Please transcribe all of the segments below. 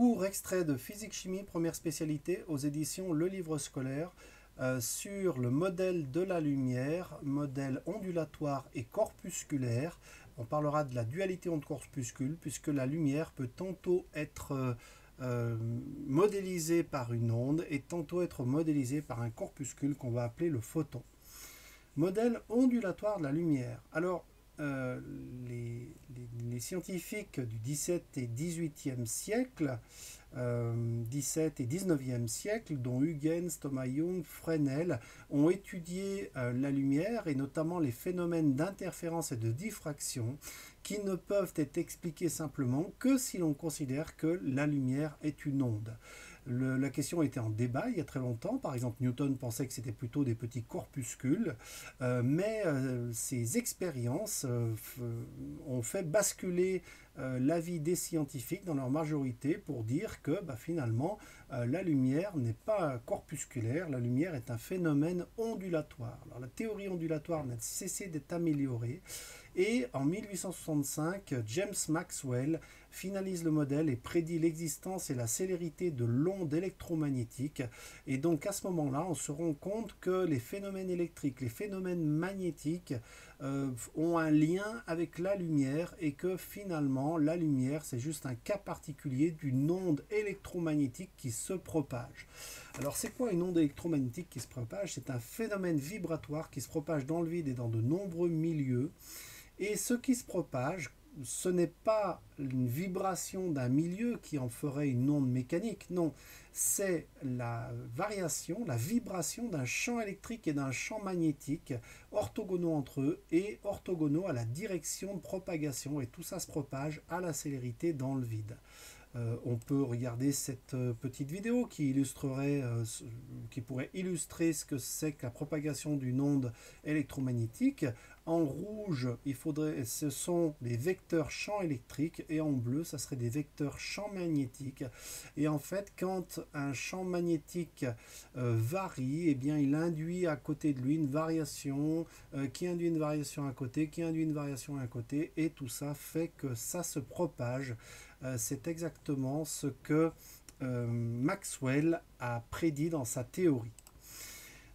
Cours extrait de physique-chimie, première spécialité aux éditions Le Livre Scolaire sur le modèle de la lumière, modèle ondulatoire et corpusculaire. On parlera de la dualité onde-corpuscule puisque la lumière peut tantôt être modélisée par une onde et tantôt être modélisée par un corpuscule qu'on va appeler le photon. Modèle ondulatoire de la lumière. Alors, les scientifiques du XVIIe et XVIIIe siècle, 17 et 19e siècle, dont Huygens, Thomas Young, Fresnel, ont étudié la lumière et notamment les phénomènes d'interférence et de diffraction qui ne peuvent être expliqués simplement que si l'on considère que la lumière est une onde. La question était en débat il y a très longtemps. Par exemple, Newton pensait que c'était plutôt des petits corpuscules, mais ces expériences ont fait basculer l'avis des scientifiques dans leur majorité pour dire que finalement la lumière n'est pas corpusculaire, la lumière est un phénomène ondulatoire. Alors la théorie ondulatoire n'a cessé d'être améliorée et en 1865, James Maxwell finalise le modèle et prédit l'existence et la célérité de l'onde électromagnétique. Et donc à ce moment-là, on se rend compte que les phénomènes électriques, les phénomènes magnétiques ont un lien avec la lumière et que finalement la lumière c'est juste un cas particulier d'une onde électromagnétique qui se propage. Alors c'est quoi une onde électromagnétique qui se propage? C'est un phénomène vibratoire qui se propage dans le vide et dans de nombreux milieux. Et ce qui se propage, ce n'est pas une vibration d'un milieu qui en ferait une onde mécanique, non, c'est la variation, la vibration d'un champ électrique et d'un champ magnétique orthogonaux entre eux et orthogonaux à la direction de propagation, et tout ça se propage à la célérité dans le vide. On peut regarder cette petite vidéo qui pourrait illustrer ce que c'est que la propagation d'une onde électromagnétique. En rouge, ce sont des vecteurs champs électriques et en bleu, ça serait des vecteurs champs magnétiques. Et en fait, quand un champ magnétique varie, eh bien, il induit à côté de lui une variation qui induit une variation à côté, qui induit une variation à côté, et tout ça fait que ça se propage. C'est exactement ce que Maxwell a prédit dans sa théorie.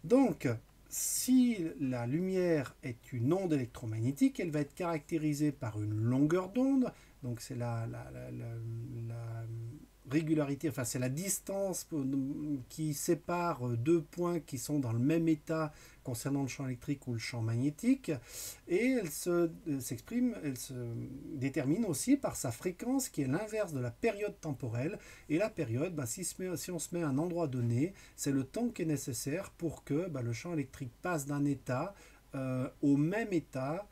Donc, si la lumière est une onde électromagnétique, elle va être caractérisée par une longueur d'onde, donc c'est la régularité, enfin c'est la distance qui sépare deux points qui sont dans le même état concernant le champ électrique ou le champ magnétique, et elle se détermine aussi par sa fréquence qui est l'inverse de la période temporelle, et la période, si on se met à un endroit donné, c'est le temps qui est nécessaire pour que le champ électrique passe d'un état au même état.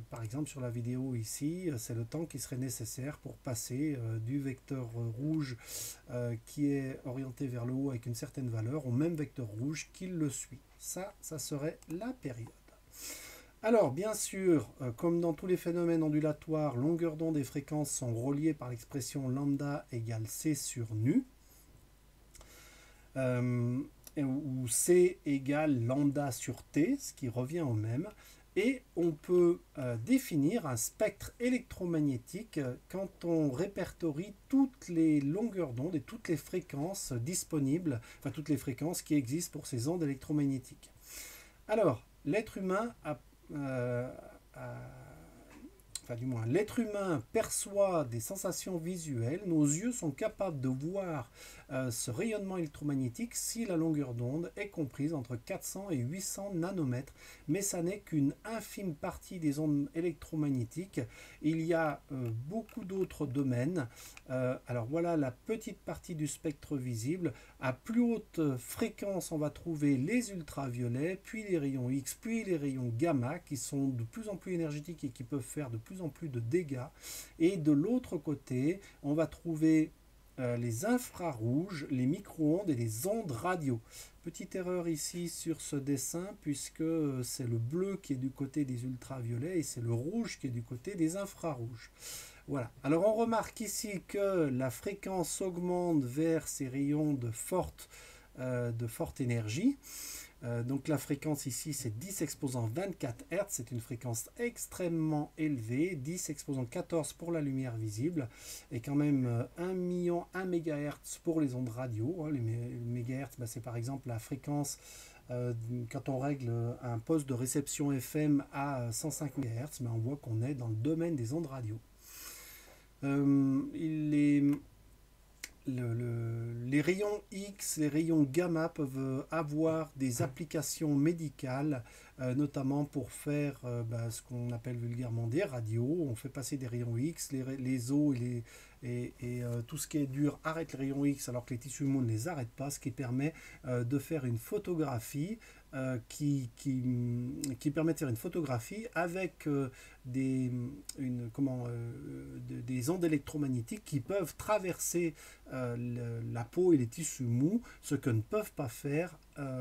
Par exemple sur la vidéo ici, c'est le temps qui serait nécessaire pour passer du vecteur rouge qui est orienté vers le haut avec une certaine valeur au même vecteur rouge qui le suit. Ça serait la période. Alors bien sûr, comme dans tous les phénomènes ondulatoires, longueur d'onde et fréquence sont reliées par l'expression lambda égale c sur nu, où c égale lambda sur t, ce qui revient au même. Et on peut définir un spectre électromagnétique quand on répertorie toutes les longueurs d'onde et toutes les fréquences disponibles, enfin toutes les fréquences qui existent pour ces ondes électromagnétiques. Alors, l'être humain l'être humain perçoit des sensations visuelles. Nos yeux sont capables de voir ce rayonnement électromagnétique si la longueur d'onde est comprise entre 400 et 800 nanomètres, mais ça n'est qu'une infime partie des ondes électromagnétiques. Il y a beaucoup d'autres domaines. Alors voilà la petite partie du spectre visible. À plus haute fréquence, on va trouver les ultraviolets, puis les rayons X, puis les rayons gamma, qui sont de plus en plus énergétiques et qui peuvent faire de plus en plus de dégâts. Et de l'autre côté, on va trouver les infrarouges, les micro-ondes et les ondes radio. Petite erreur ici sur ce dessin, puisque c'est le bleu qui est du côté des ultraviolets et c'est le rouge qui est du côté des infrarouges. Voilà. Alors on remarque ici que la fréquence augmente vers ces rayons de forte énergie. Donc la fréquence ici c'est 10 exposant 24 Hz, c'est une fréquence extrêmement élevée, 10 exposant 14 pour la lumière visible, et quand même 1 million 1 MHz pour les ondes radio. Les MHz, c'est par exemple la fréquence quand on règle un poste de réception FM à 105 MHz, on voit qu'on est dans le domaine des ondes radio. Les rayons X, les rayons gamma peuvent avoir des applications médicales, notamment pour faire ce qu'on appelle vulgairement des radios. On fait passer des rayons X, les os et tout ce qui est dur arrête les rayons X alors que les tissus mous ne les arrêtent pas, ce qui permet de faire une photographie qui permet de faire une photographie avec des ondes électromagnétiques qui peuvent traverser la peau et les tissus mous, ce que ne peuvent pas faire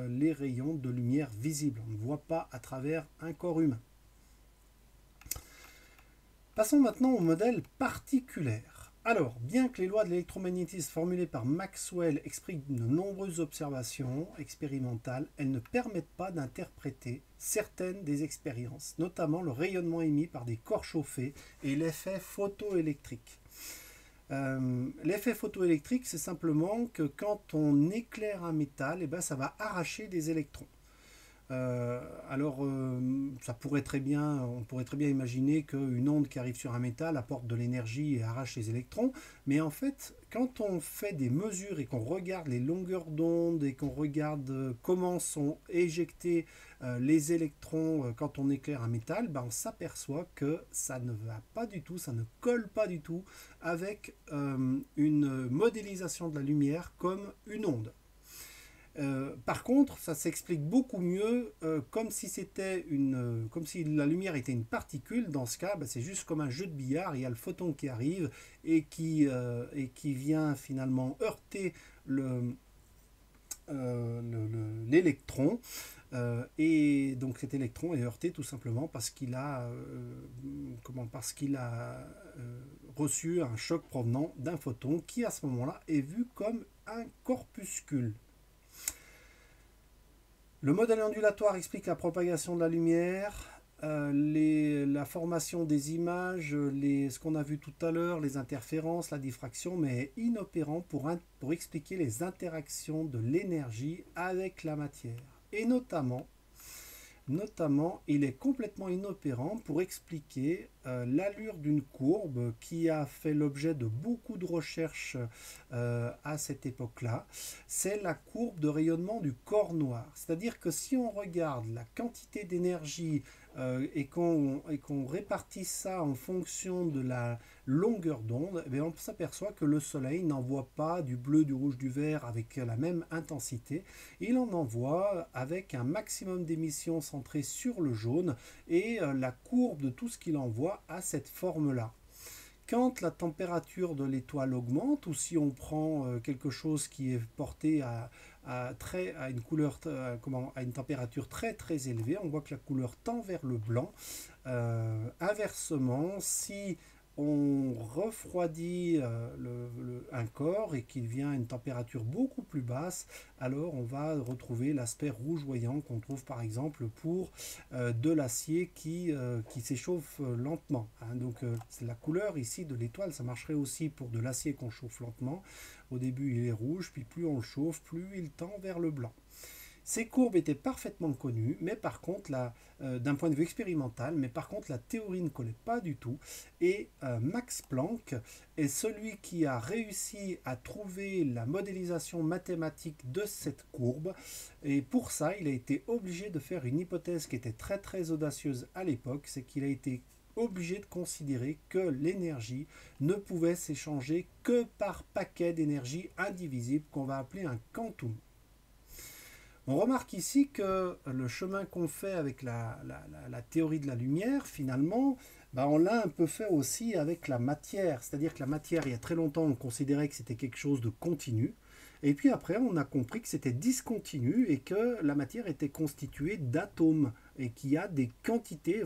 les rayons de lumière visible. On ne voit pas à travers un corps humain. Passons maintenant au modèle particulaire. Alors, bien que les lois de l'électromagnétisme formulées par Maxwell expriment de nombreuses observations expérimentales, elles ne permettent pas d'interpréter certaines des expériences, notamment le rayonnement émis par des corps chauffés et l'effet photoélectrique. L'effet photoélectrique, c'est simplement que quand on éclaire un métal, ça va arracher des électrons. On pourrait très bien imaginer qu'une onde qui arrive sur un métal apporte de l'énergie et arrache les électrons, mais en fait, quand on fait des mesures et qu'on regarde les longueurs d'onde et qu'on regarde comment sont éjectés les électrons quand on éclaire un métal, on s'aperçoit que ça ne va pas du tout, ça ne colle pas du tout avec une modélisation de la lumière comme une onde. Par contre, ça s'explique beaucoup mieux comme si la lumière était une particule. Dans ce cas, c'est juste comme un jeu de billard. Il y a le photon qui arrive et qui vient finalement heurter l'électron. Et donc cet électron est heurté tout simplement parce qu'il a reçu un choc provenant d'un photon qui à ce moment-là est vu comme un corpuscule. Le modèle ondulatoire explique la propagation de la lumière, la formation des images, ce qu'on a vu tout à l'heure, les interférences, la diffraction, mais est inopérant pour expliquer les interactions de l'énergie avec la matière. Et notamment, il est complètement inopérant pour expliquer l'allure d'une courbe qui a fait l'objet de beaucoup de recherches à cette époque-là. C'est la courbe de rayonnement du corps noir. C'est-à-dire que si on regarde la quantité d'énergie et qu'on répartit ça en fonction de la longueur d'onde, on s'aperçoit que le soleil n'envoie pas du bleu, du rouge, du vert avec la même intensité. Il en envoie avec un maximum d'émissions centrées sur le jaune, et la courbe de tout ce qu'il envoie a cette forme-là. Quand la température de l'étoile augmente, ou si on prend quelque chose qui est porté à une température très très élevée, on voit que la couleur tend vers le blanc. Inversement, si on refroidit un corps et qu'il vient à une température beaucoup plus basse, alors on va retrouver l'aspect rougeoyant qu'on trouve par exemple pour de l'acier qui s'échauffe lentement. Donc c'est la couleur ici de l'étoile, ça marcherait aussi pour de l'acier qu'on chauffe lentement. Au début il est rouge, puis plus on le chauffe, plus il tend vers le blanc. Ces courbes étaient parfaitement connues, mais par contre, d'un point de vue expérimental, mais par contre la théorie ne collait pas du tout. Et Max Planck est celui qui a réussi à trouver la modélisation mathématique de cette courbe. Et pour ça, il a été obligé de faire une hypothèse qui était très très audacieuse à l'époque, c'est qu'il a été obligé de considérer que l'énergie ne pouvait s'échanger que par paquets d'énergie indivisibles qu'on va appeler un quantum. On remarque ici que le chemin qu'on fait avec la théorie de la lumière, finalement, on l'a un peu fait aussi avec la matière. C'est-à-dire que la matière, il y a très longtemps, on considérait que c'était quelque chose de continu. Et puis après, on a compris que c'était discontinu et que la matière était constituée d'atomes et qu'il y a des quantités,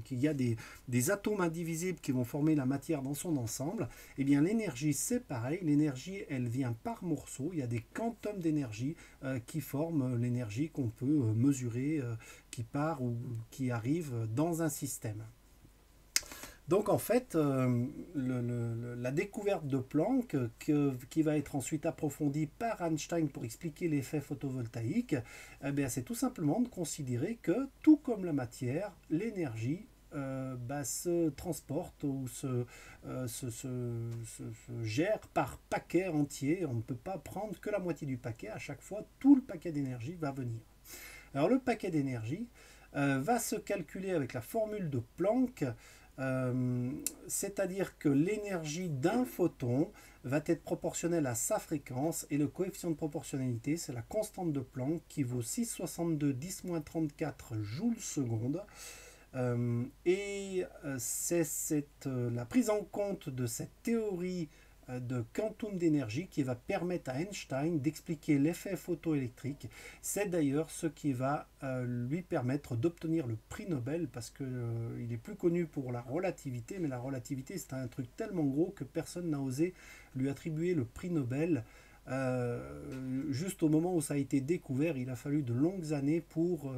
qu'il y a des atomes indivisibles qui vont former la matière dans son ensemble. Eh bien, l'énergie, c'est pareil. L'énergie, elle vient par morceaux. Il y a des quantums d'énergie qui forment l'énergie qu'on peut mesurer, qui part ou qui arrive dans un système. Donc en fait, la découverte de Planck, qui va être ensuite approfondie par Einstein pour expliquer l'effet photovoltaïque, eh c'est tout simplement de considérer que, tout comme la matière, l'énergie se transporte ou se gère par paquet entier. On ne peut pas prendre que la moitié du paquet. À chaque fois, tout le paquet d'énergie va venir. Alors le paquet d'énergie va se calculer avec la formule de Planck. C'est-à-dire que l'énergie d'un photon va être proportionnelle à sa fréquence et le coefficient de proportionnalité, c'est la constante de Planck qui vaut 6,62 10-34 joules seconde. C'est la prise en compte de cette théorie de quantum d'énergie qui va permettre à Einstein d'expliquer l'effet photoélectrique. C'est d'ailleurs ce qui va lui permettre d'obtenir le prix Nobel parce qu'il est plus connu pour la relativité, mais la relativité c'est un truc tellement gros que personne n'a osé lui attribuer le prix Nobel. Juste au moment où ça a été découvert, il a fallu de longues années pour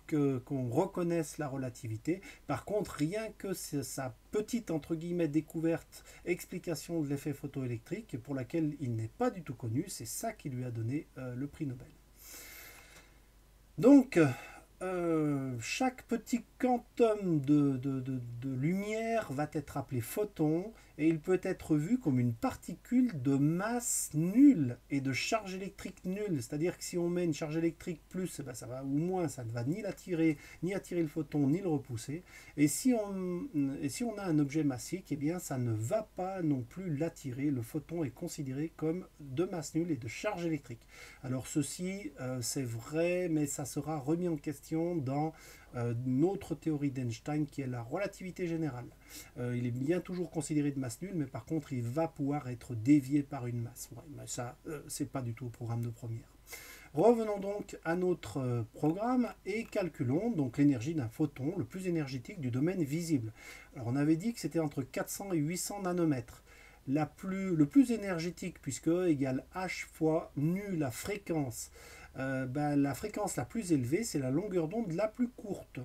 qu'on reconnaisse la relativité. Par contre, rien que sa petite entre guillemets découverte, explication de l'effet photoélectrique, pour laquelle il n'est pas du tout connu, c'est ça qui lui a donné le prix Nobel. Donc, chaque petit quantum de lumière va être appelé photon et il peut être vu comme une particule de masse nulle et de charge électrique nulle. C'est-à-dire que si on met une charge électrique plus, ça va, ou moins, ça ne va ni l'attirer, ni attirer le photon, ni le repousser. Et si on a un objet massique, eh bien, ça ne va pas non plus l'attirer. Le photon est considéré comme de masse nulle et de charge électrique. Alors ceci, c'est vrai, mais ça sera remis en question dans une autre théorie d'Einstein qui est la relativité générale. Il est bien toujours considéré de masse nulle, mais par contre il va pouvoir être dévié par une masse. Ouais, mais ça, c'est pas du tout au programme de première. Revenons donc à notre programme et calculons donc l'énergie d'un photon, le plus énergétique du domaine visible. Alors on avait dit que c'était entre 400 et 800 nanomètres. Le plus énergétique, puisque E égale H fois nu la fréquence, la fréquence la plus élevée, c'est la longueur d'onde la plus courte.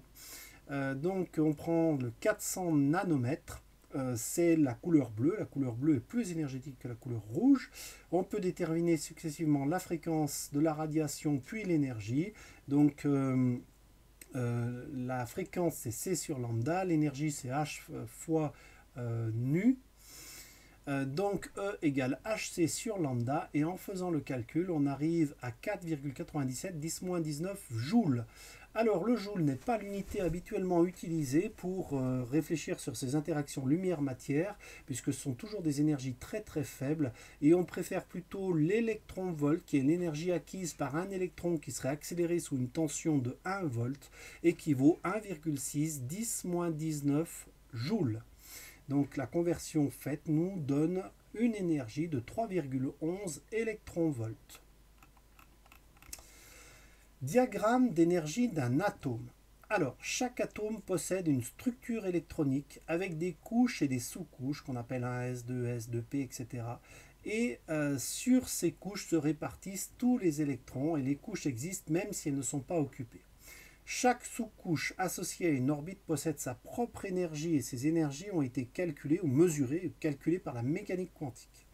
Donc on prend le 400 nanomètres, c'est la couleur bleue. La couleur bleue est plus énergétique que la couleur rouge. On peut déterminer successivement la fréquence de la radiation puis l'énergie. Donc la fréquence c'est C sur lambda, l'énergie c'est H fois nu. Donc E égale HC sur lambda et en faisant le calcul on arrive à 4,97 10-19 joules. Alors le joule n'est pas l'unité habituellement utilisée pour réfléchir sur ces interactions lumière-matière puisque ce sont toujours des énergies très très faibles et on préfère plutôt l'électron-volt qui est l'énergie acquise par un électron qui serait accéléré sous une tension de 1 volt et qui vaut 1,6 10-19 joules. Donc la conversion faite nous donne une énergie de 3,11 électronvolts. Diagramme d'énergie d'un atome. Alors, chaque atome possède une structure électronique avec des couches et des sous-couches qu'on appelle 1s, 2s, 2p, etc. Et sur ces couches se répartissent tous les électrons et les couches existent même si elles ne sont pas occupées. Chaque sous-couche associée à une orbite possède sa propre énergie et ces énergies ont été calculées ou mesurées, calculées par la mécanique quantique.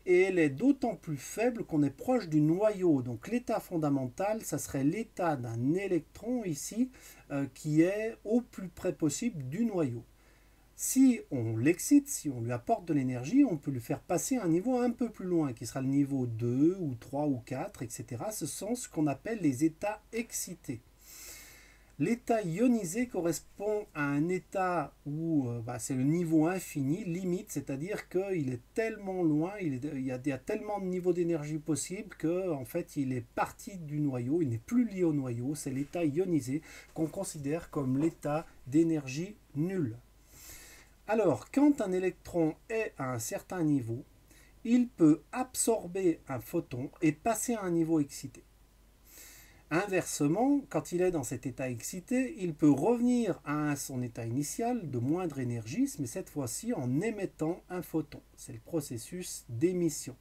Et elle est d'autant plus faible qu'on est proche du noyau. Donc l'état fondamental, ça serait l'état d'un électron ici qui est au plus près possible du noyau. Si on l'excite, si on lui apporte de l'énergie, on peut lui faire passer à un niveau un peu plus loin, qui sera le niveau 2 ou 3 ou 4, etc. Ce sont ce qu'on appelle les états excités. L'état ionisé correspond à un état où c'est le niveau infini, limite, c'est-à-dire qu'il est tellement loin, il y a tellement de niveaux d'énergie possible qu'en fait il est parti du noyau, il n'est plus lié au noyau, c'est l'état ionisé qu'on considère comme l'état d'énergie nulle. Alors, quand un électron est à un certain niveau, il peut absorber un photon et passer à un niveau excité. Inversement, quand il est dans cet état excité, il peut revenir à son état initial de moindre énergie, mais cette fois-ci en émettant un photon. C'est le processus d'émission.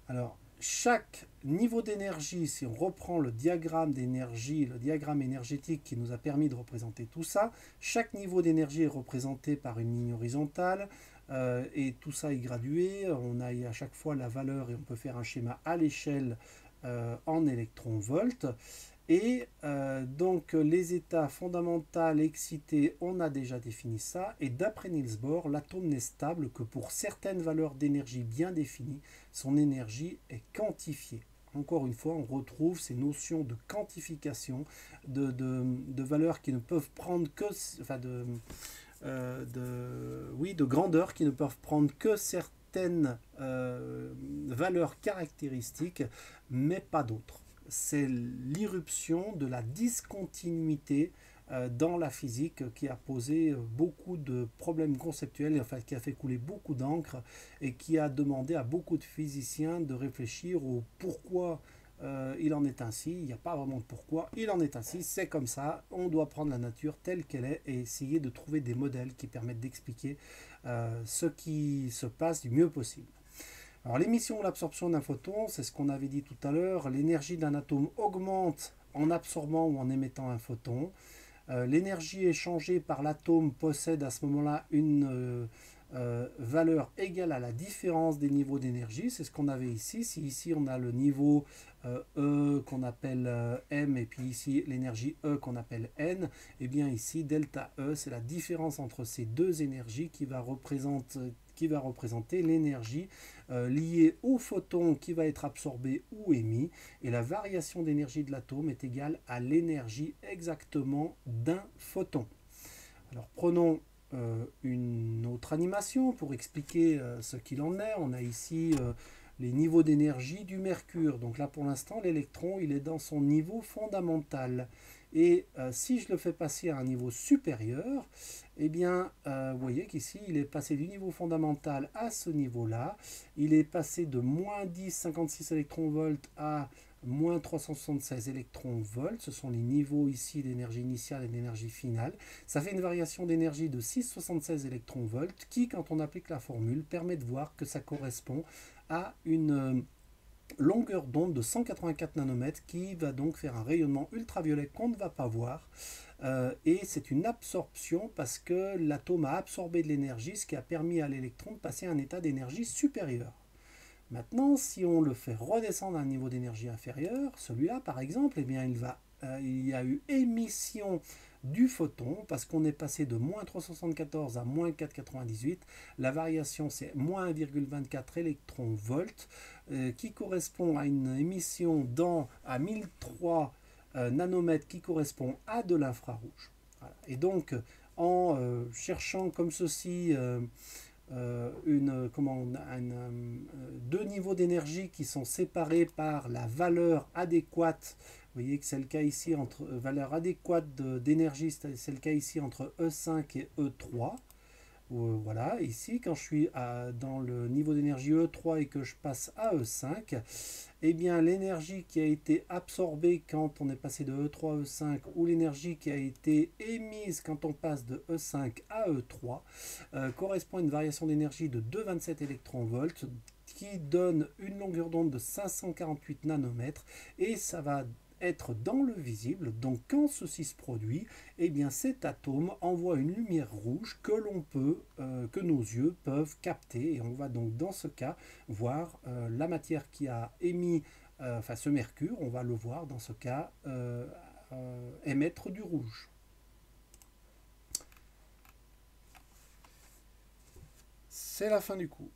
Alors, chaque niveau d'énergie, si on reprend le diagramme d'énergie, le diagramme énergétique qui nous a permis de représenter tout ça, chaque niveau d'énergie est représenté par une ligne horizontale et tout ça est gradué. On a à chaque fois la valeur et on peut faire un schéma à l'échelle en électron-volts. Et donc les états fondamentaux excités, on a déjà défini ça. Et d'après Niels Bohr, l'atome n'est stable que pour certaines valeurs d'énergie bien définies. Son énergie est quantifiée. Encore une fois, on retrouve ces notions de quantification, de valeurs qui ne peuvent prendre que... Enfin, de grandeur qui ne peuvent prendre que certaines valeurs caractéristiques, mais pas d'autres. C'est l'irruption de la discontinuité dans la physique qui a posé beaucoup de problèmes conceptuels, enfin qui a fait couler beaucoup d'encre et qui a demandé à beaucoup de physiciens de réfléchir au pourquoi il en est ainsi. Il n'y a pas vraiment de pourquoi, il en est ainsi, c'est comme ça, on doit prendre la nature telle qu'elle est et essayer de trouver des modèles qui permettent d'expliquer ce qui se passe du mieux possible. Alors l'émission ou l'absorption d'un photon, c'est ce qu'on avait dit tout à l'heure, l'énergie d'un atome augmente en absorbant ou en émettant un photon. L'énergie échangée par l'atome possède à ce moment-là une valeur égale à la différence des niveaux d'énergie. C'est ce qu'on avait ici. Si ici on a le niveau E qu'on appelle M et puis ici l'énergie E qu'on appelle N, et bien ici delta E c'est la différence entre ces deux énergies qui va représenter l'énergie liée au photon qui va être absorbé ou émis, et la variation d'énergie de l'atome est égale à l'énergie exactement d'un photon. Alors prenons une autre animation pour expliquer ce qu'il en est. On a ici les niveaux d'énergie du mercure. Donc là pour l'instant l'électron il est dans son niveau fondamental. Et si je le fais passer à un niveau supérieur, eh bien, vous voyez qu'ici, il est passé du niveau fondamental à ce niveau-là. Il est passé de moins 10,56 électronvolts à moins 376 électronvolts. Ce sont les niveaux ici d'énergie initiale et d'énergie finale. Ça fait une variation d'énergie de 6,76 électronvolts qui, quand on applique la formule, permet de voir que ça correspond à une longueur d'onde de 184 nanomètres qui va donc faire un rayonnement ultraviolet qu'on ne va pas voir. Et c'est une absorption parce que l'atome a absorbé de l'énergie, ce qui a permis à l'électron de passer à un état d'énergie supérieur. Maintenant, si on le fait redescendre à un niveau d'énergie inférieur, celui-là par exemple, eh bien, il y a eu émission du photon parce qu'on est passé de moins 374 à moins 4,98. La variation c'est moins 1,24 électronvolts qui correspond à une émission à 1003 nanomètres qui correspond à de l'infrarouge. Voilà. Et donc en cherchant comme ceci deux niveaux d'énergie qui sont séparés par la valeur adéquate. Vous voyez que c'est le cas ici entre valeur adéquate d'énergie, c'est le cas ici entre E5 et E3. Voilà, ici quand je suis dans le niveau d'énergie E3 et que je passe à E5, eh bien l'énergie qui a été absorbée quand on est passé de E3 à E5 ou l'énergie qui a été émise quand on passe de E5 à E3 correspond à une variation d'énergie de 2,27 électronvolts qui donne une longueur d'onde de 548 nanomètres et ça va être dans le visible. Donc quand ceci se produit, eh bien cet atome envoie une lumière rouge que nos yeux peuvent capter, et on va donc dans ce cas voir la matière qui a émis ce mercure, on va le voir dans ce cas émettre du rouge. C'est la fin du cours.